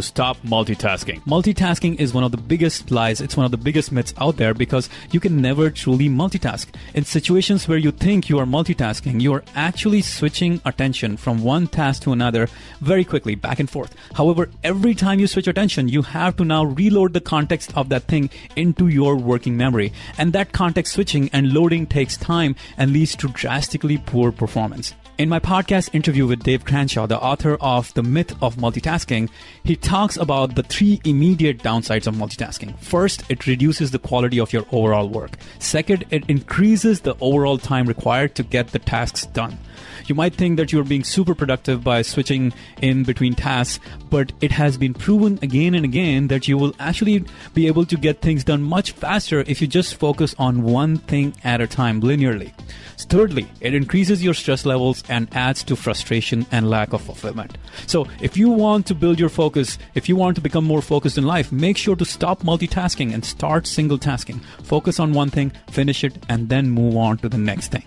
Stop multitasking. Multitasking is one of the biggest lies. It's one of the biggest myths out there because you can never truly multitask. In situations where you think you are multitasking, you are actually switching attention from one task to another very quickly, back and forth. However, every time you switch attention, you have to now reload the context of that thing into your working memory. And that context switching and loading takes time and leads to drastically poor performance. In my podcast interview with Dave Crenshaw, the author of The Myth of Multitasking, he talks about the 3 immediate downsides of multitasking. First, it reduces the quality of your overall work. Second, it increases the overall time required to get the tasks done. You might think that you're being super productive by switching in between tasks, but it has been proven again and again that you will actually be able to get things done much faster if you just focus on one thing at a time linearly. Thirdly, it increases your stress levels and adds to frustration and lack of fulfillment. So if you want to build your focus, if you want to become more focused in life, make sure to stop multitasking and start single tasking. Focus on one thing, finish it, and then move on to the next thing.